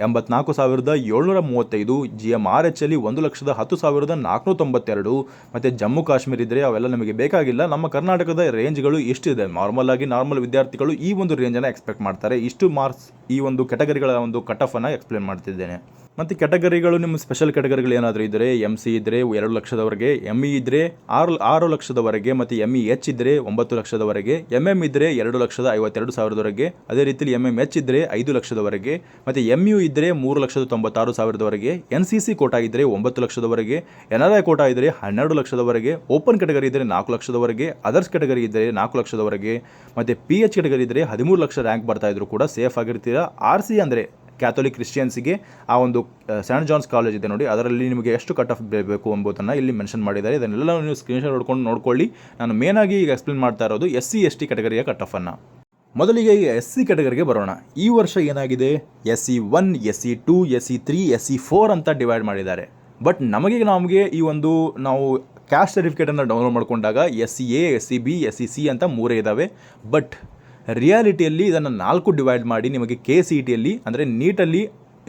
A: 84,735, GM RH ಅಲ್ಲಿ 1,10,492. ಮತ್ತು ಜಮ್ಮು ಕಾಶ್ಮೀರ ಇದ್ದರೆ ಅವೆಲ್ಲ ನಮಗೆ ಬೇಕಾಗಿಲ್ಲ. ನಮ್ಮ ಕರ್ನಾಟಕದ ರೇಂಜ್ಗಳು ಎಷ್ಟಿದೆ, ನಾರ್ಮಲ್ ವಿದ್ಯಾರ್ಥಿಗಳು ಈ ಒಂದು ರೇಂಜನ್ನು ಎಕ್ಸ್ಪೆಕ್ಟ್ ಮಾಡ್ತಾರೆ. ಇಷ್ಟು ಮಾರ್ಕ್ಸ್ ಈ ಒಂದು ಕ್ಯಾಟಗರಿಗಳ ಒಂದು ಕಟ್ ಆಫನ್ನು ಎಕ್ಸ್ಪ್ಲೇನ್ ಮಾಡ್ತಿದ್ದೇನೆ. ಮತ್ತು ಕ್ಯಾಟಗರಿಗಳು ನಿಮ್ಮ ಸ್ಪೆಷಲ್ ಕ್ಯಾಟಗರಿಗಳು ಏನಾದರೂ ಇದ್ದರೆ MC ಇದ್ದರೆ 2 ಲಕ್ಷದವರೆಗೆ, ME ಇದ್ದರೆ 6 ಲಕ್ಷದವರೆಗೆ, ಮತ್ತು MEH ಇದ್ದರೆ 9 ಲಕ್ಷದವರೆಗೆ, MM ಇದ್ದರೆ 2,52,000ವರೆಗೆ, ಅದೇ ರೀತಿಯಲ್ಲಿ MMH ಇದ್ದರೆ 5 ಲಕ್ಷದವರೆಗೆ, ಮತ್ತು MU ಇದ್ದರೆ 3,96,000ವರೆಗೆ, NCC ಕೋಟಾ ಇದ್ದರೆ 9 ಲಕ್ಷದವರೆಗೆ, NRI ಕೋಟಾ ಇದ್ದರೆ 12 ಲಕ್ಷದವರೆಗೆ, ಓಪನ್ ಕ್ಯಾಟಗರಿ ಇದ್ದರೆ 4 ಲಕ್ಷದವರೆಗೆ, ಅದರ್ಸ್ ಕ್ಯಾಟಗರಿ ಇದ್ದರೆ 4 ಲಕ್ಷದವರೆಗೆ, ಮತ್ತು PH ಕ್ಯಾಟಗರಿ ಇದ್ದರೆ 13 ಲಕ್ಷ ರ್ಯಾಂಕ್ ಬರ್ತಾ ಇದ್ರು ಕೂಡ ಸೇಫ್ ಆಗಿರ್ತೀರಾ. RC ಅಂದರೆ ಕ್ಯಾಥೋಲಿಕ್ ಕ್ರಿಶ್ಚಿಯನ್ಸಿಗೆ ಆ ಒಂದು ಸೇಂಟ್ ಜಾನ್ಸ್ ಕಾಲೇಜ್ ಇದೆ ನೋಡಿ, ಅದರಲ್ಲಿ ನಿಮಗೆ ಎಷ್ಟು ಕಟ್ ಆಫ್ ಬೇಕು ಎಂಬುದನ್ನು ಇಲ್ಲಿ ಮೆನ್ಷನ್ ಮಾಡಿದ್ದಾರೆ. ಇದನ್ನೆಲ್ಲ ನೀವು ಸ್ಕ್ರೀನ್ಶಾಟ್ ನೋಡ್ಕೊಳ್ಳಿ. ನಾನು ಮೇನಾಗಿ ಈಗ ಎಕ್ಸ್ಪ್ಲೇನ್ ಮಾಡ್ತಾ ಇರೋದು SC ST ಕ್ಯಾಟಗರಿಯ ಕಟ್ ಆಫನ್ನು. ಮೊದಲಿಗೆ ಈಗ SC ಕ್ಯಾಟಗರಿಗೆ ಬರೋಣ. ಈ ವರ್ಷ ಏನಾಗಿದೆ, SE1, SE2, SE3, SE4 ಅಂತ ಡಿವೈಡ್ ಮಾಡಿದ್ದಾರೆ. ಬಟ್ ನಮಗೆ ಈ ಒಂದು ನಾವು ಕ್ಯಾಸ್ಟ್ ಸರ್ಟಿಫಿಕೇಟನ್ನು ಡೌನ್ಲೋಡ್ ಮಾಡ್ಕೊಂಡಾಗ SCA, SCB, SCC ಅಂತ 3 ಇದ್ದಾವೆ. ಬಟ್ ರಿಯಾಲಿಟಿಯಲ್ಲಿ ಇದನ್ನು 4 ಡಿವೈಡ್ ಮಾಡಿ ನಿಮಗೆ KCETಯಲ್ಲಿ ಅಂದರೆ ನೀಟಲ್ಲಿ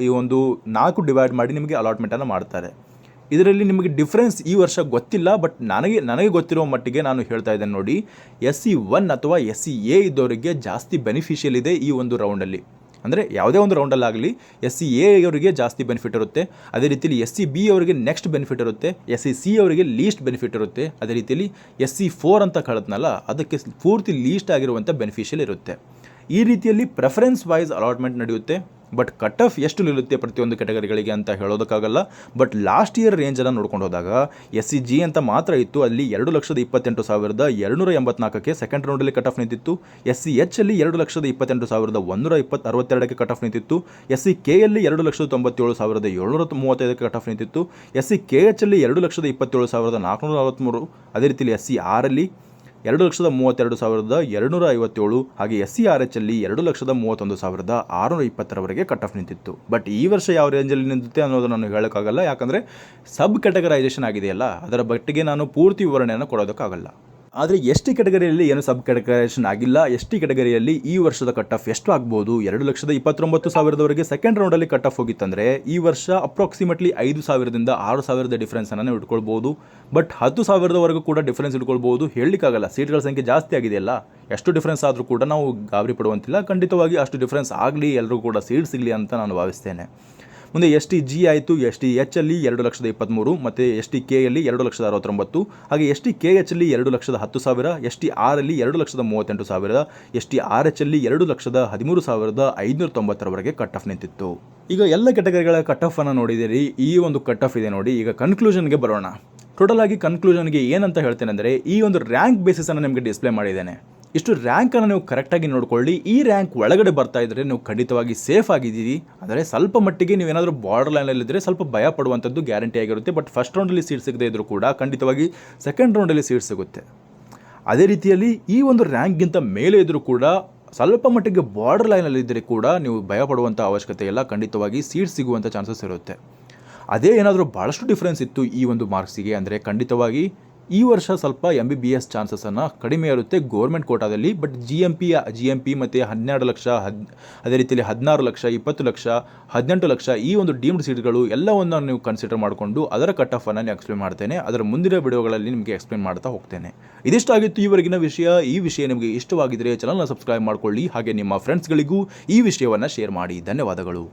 A: ಈ ಒಂದು 4 ಡಿವೈಡ್ ಮಾಡಿ ನಿಮಗೆ ಅಲಾಟ್ಮೆಂಟನ್ನು ಮಾಡ್ತಾರೆ. ಇದರಲ್ಲಿ ನಿಮಗೆ ಡಿಫ್ರೆನ್ಸ್ ಈ ವರ್ಷ ಗೊತ್ತಿಲ್ಲ. ಬಟ್ ನನಗೆ ಗೊತ್ತಿರೋ ಮಟ್ಟಿಗೆ ನಾನು ಹೇಳ್ತಾ ಇದ್ದೇನೆ ನೋಡಿ, SE1 ಅಥವಾ SCA ಇದ್ದವರಿಗೆ ಜಾಸ್ತಿ ಬೆನಿಫಿಷಿಯಲ್ ಇದೆ ಈ ಒಂದು ರೌಂಡಲ್ಲಿ. ಅಂದರೆ ಯಾವುದೇ ಒಂದು ರೌಂಡಲ್ಲಾಗಲಿ SC A ಅವರಿಗೆ ಜಾಸ್ತಿ ಬೆನಿಫಿಟ್ ಇರುತ್ತೆ, ಅದೇ ರೀತಿಯಲ್ಲಿ SC B ಅವರಿಗೆ ನೆಕ್ಸ್ಟ್ ಬೆನಿಫಿಟ್ ಇರುತ್ತೆ, SC C ಅವರಿಗೆ ಲೀಸ್ಟ್ ಬೆನಿಫಿಟ್ ಇರುತ್ತೆ, ಅದೇ ರೀತಿಯಲ್ಲಿ SC 4 ಅಂತ ಕಳೆದ್ನಲ್ಲ ಅದಕ್ಕೆ ಪೂರ್ತಿ ಲೀಸ್ಟ್ ಆಗಿರುವಂಥ ಬೆನಿಫಿಷಿಯಲ್ ಇರುತ್ತೆ. ಈ ರೀತಿಯಲ್ಲಿ ಪ್ರೆಫರೆನ್ಸ್ ವೈಸ್ ಅಲಾಟ್ಮೆಂಟ್ ನಡೆಯುತ್ತೆ. ಬಟ್ ಕಟ್ ಆಫ್ ಎಷ್ಟು ನಿಲ್ಲುತ್ತೆ ಪ್ರತಿಯೊಂದು ಕೆಟಗರಿಗಳಿಗೆ ಅಂತ ಹೇಳೋದಕ್ಕಾಗಲ್ಲ. ಬಟ್ ಲಾಸ್ಟ್ ಇಯರ್ ರೇಂಜನ್ನು ನೋಡ್ಕೊಂಡು ಹೋದಾಗ SC G ಅಂತ ಮಾತ್ರ ಇತ್ತು, ಅಲ್ಲಿ 2,28,284ಕ್ಕೆ ಸೆಕೆಂಡ್ ರೌಂಡಲ್ಲಿ ಕಟ್ ಆಫ್ ನಿಂತಿತ್ತು. SC H ಅಲ್ಲಿ 2,28,162ಕ್ಕೆ ಕಟ್ ಆಫ್ ನಿಂತಿತ್ತು. SC K ಅಲ್ಲಿ 2,97,735ಕ್ಕೆ ಕಟ್ ಆಫ್ ನಿಂತಿತ್ತು. SC KH ಅಲ್ಲಿ 2,27,443, ಅದೇ ರೀತಿಯಲ್ಲಿ SC R ಅಲ್ಲಿ 2,32,257, ಹಾಗೆ SC RH ಅಲ್ಲಿ 2,31,620 ಕಟ್ ಆಫ್ ನಿಂತಿತ್ತು. ಬಟ್ ಈ ವರ್ಷ ಯಾವ ರೇಂಜಲ್ಲಿ ನಿಂತಿದೆ ಅನ್ನೋದು ನಾನು ಹೇಳೋಕ್ಕಾಗಲ್ಲ, ಯಾಕಂದರೆ ಸಬ್ ಕ್ಯಾಟಗರೈಸೇಷನ್ ಆಗಿದೆಯಲ್ಲ ಅದರ ಬಟ್ಟಿಗೆ ನಾನು ಪೂರ್ತಿ ವಿವರಣೆಯನ್ನು ಕೊಡೋದಕ್ಕಾಗಲ್ಲ. ಆದರೆ ST ಕ್ಯಾಟಗರಿಯಲ್ಲಿ ಏನು ಸಬ್ ಕ್ಯಾಟಗರೈಸೇಷನ್ ಆಗಿಲ್ಲ. ST ಕ್ಯಾಟಗರಿಯಲ್ಲಿ ಈ ವರ್ಷದ ಕಟ್ ಆಫ್ ಎಷ್ಟು ಆಗ್ಬೋದು, 2,29,000ವರೆಗೆ ಸೆಕೆಂಡ್ ರೌಂಡಲ್ಲಿ ಕಟ್ ಆಫ್ ಹೋಗಿತ್ತಂದರೆ ಈ ವರ್ಷ ಅಪ್ರಾಕ್ಸಿಮೇಟ್ಲಿ 5,000ದಿಂದ 6,000 ಡಿಫ್ರೆನ್ಸನ್ನು ನೀವು ಇಟ್ಕೊಳ್ಬೋದು. ಬಟ್ 10,000ವರೆಗೂ ಕೂಡ ಡಿಫ್ರೆನ್ಸ್ ಇಟ್ಕೊಳ್ಬೋದು, ಹೇಳಲಿಕ್ಕಾಗಲ್ಲ. ಸೀಟ್ಗಳ ಸಂಖ್ಯೆ ಜಾಸ್ತಿ ಆಗಿದೆಯಲ್ಲ, ಎಷ್ಟು ಡಿಫ್ರೆನ್ಸ್ ಆದರೂ ಕೂಡ ನಾವು ಗಾಬರಿ ಪಡುವಂತಿಲ್ಲ. ಖಂಡಿತವಾಗಿ ಅಷ್ಟು ಡಿಫ್ರೆನ್ಸ್ ಆಗಲಿ, ಎಲ್ಲರೂ ಕೂಡ ಸೀಟ್ ಸಿಗಲಿ ಅಂತ ನಾನು ಭಾವಿಸ್ತೇನೆ. ಮುಂದೆ ST G ಆಯಿತು. ST H ಅಲ್ಲಿ 2,23,000 ಮತ್ತು ST K ಅಲ್ಲಿ 2,69,000, ಹಾಗೆ ST KH ಅಲ್ಲಿ 2,10,000, ST R ಅಲ್ಲಿ 2,38,000, ST RH ಅಲ್ಲಿ 2,13,590 ಕಟ್ ಆಫ್ ನಿಂತಿತ್ತು. ಈಗ ಎಲ್ಲ ಕೆಟಗರಿಗಳ ಕಟ್ ಆಫನ್ನು ನೋಡಿದಿರಿ, ಈ ಒಂದು ಕಟ್ ಆಫ್ ಇದೆ ನೋಡಿ. ಈಗ ಕನ್ಕ್ಲೂಷನ್ಗೆ ಬರೋಣ. ಟೋಟಲ್ ಆಗಿ ಕನ್ಕ್ಲೂಷನ್ಗೆ ಏನಂತ ಹೇಳ್ತೇನೆ ಅಂದರೆ, ಈ ಒಂದು ರ್ಯಾಂಕ್ ಬೇಸಿಸನ್ನು ನಿಮಗೆ ಡಿಸ್ಪ್ಲೇ ಮಾಡಿದ್ದೇನೆ. ಇಷ್ಟು ರ್ಯಾಂಕನ್ನು ನೀವು ಕರೆಕ್ಟಾಗಿ ನೋಡ್ಕೊಳ್ಳಿ. ಈ ರ್ಯಾಂಕ್ ಒಳಗಡೆ ಬರ್ತಾ ಇದ್ದರೆ ನೀವು ಖಂಡಿತವಾಗಿ ಸೇಫ್ ಆಗಿದ್ದೀರಿ. ಅಂದರೆ ಸ್ವಲ್ಪ ಮಟ್ಟಿಗೆ ನೀವೇನಾದರೂ ಬಾರ್ಡರ್ ಲೈನಲ್ಲಿದ್ದರೆ ಸ್ವಲ್ಪ ಭಯ ಪಡುವಂಥದ್ದು ಗ್ಯಾರಂಟಿ ಆಗಿರುತ್ತೆ. ಬಟ್ ಫಸ್ಟ್ ರೌಂಡಲ್ಲಿ ಸೀಟ್ ಸಿಗದೇ ಇದ್ದರೂ ಕೂಡ ಖಂಡಿತವಾಗಿ ಸೆಕೆಂಡ್ ರೌಂಡಲ್ಲಿ ಸೀಟ್ ಸಿಗುತ್ತೆ. ಅದೇ ರೀತಿಯಲ್ಲಿ ಈ ಒಂದು ರ್ಯಾಂಕ್ಗಿಂತ ಮೇಲೆ ಇದ್ದರೂ ಕೂಡ ಸ್ವಲ್ಪ ಮಟ್ಟಿಗೆ ಬಾರ್ಡರ್ ಲೈನಲ್ಲಿ ಇದ್ದರೆ ಕೂಡ ನೀವು ಭಯ ಪಡುವಂಥ ಅವಶ್ಯಕತೆ ಇಲ್ಲ, ಖಂಡಿತವಾಗಿ ಸೀಟ್ ಸಿಗುವಂಥ ಚಾನ್ಸಸ್ ಇರುತ್ತೆ. ಅದೇ ಏನಾದರೂ ಭಾಳಷ್ಟು ಡಿಫ್ರೆನ್ಸ್ ಇತ್ತು ಈ ಒಂದು ಮಾರ್ಕ್ಸಿಗೆ ಅಂದರೆ ಖಂಡಿತವಾಗಿ ಈ ವರ್ಷ ಸ್ವಲ್ಪ MBBS ಚಾನ್ಸಸನ್ನು ಕಡಿಮೆ ಇರುತ್ತೆ ಗೌರ್ಮೆಂಟ್ ಕೋಟಾದಲ್ಲಿ. ಬಟ್ GMP ಮತ್ತು 12 ಲಕ್ಷ, ಅದೇ ರೀತಿಯಲ್ಲಿ 16 ಲಕ್ಷ, 20 ಲಕ್ಷ, 18 ಲಕ್ಷ ಈ ಒಂದು ಡೀಮ್ಡ್ ಸೀಟ್ಗಳು ಎಲ್ಲವನ್ನು ನೀವು ಕನ್ಸಿಡರ್ ಮಾಡಿಕೊಂಡು ಅದರ ಕಟ್ ಆಫನ್ನು ನಾನು ಎಕ್ಸ್ಪ್ಲೇನ್ ಮಾಡ್ತೇನೆ. ಅದರ ಮುಂದಿನ ವಿಡಿಯೋಗಳಲ್ಲಿ ನಿಮಗೆ ಎಕ್ಸ್ಪ್ಲೇನ್ ಮಾಡ್ತಾ ಹೋಗ್ತೇನೆ. ಇದಿಷ್ಟಾಗಿತ್ತು ಈವರೆಗಿನ ವಿಷಯ. ಈ ವಿಷಯ ನಿಮಗೆ ಇಷ್ಟವಾಗಿದ್ದರೆ ಚಾನಲ್ನ ಸಬ್ಸ್ಕ್ರೈಬ್ ಮಾಡಿಕೊಳ್ಳಿ, ಹಾಗೆ ನಿಮ್ಮ ಫ್ರೆಂಡ್ಸ್ಗಳಿಗೂ ಈ ವಿಷಯವನ್ನು ಶೇರ್ ಮಾಡಿ. ಧನ್ಯವಾದಗಳು.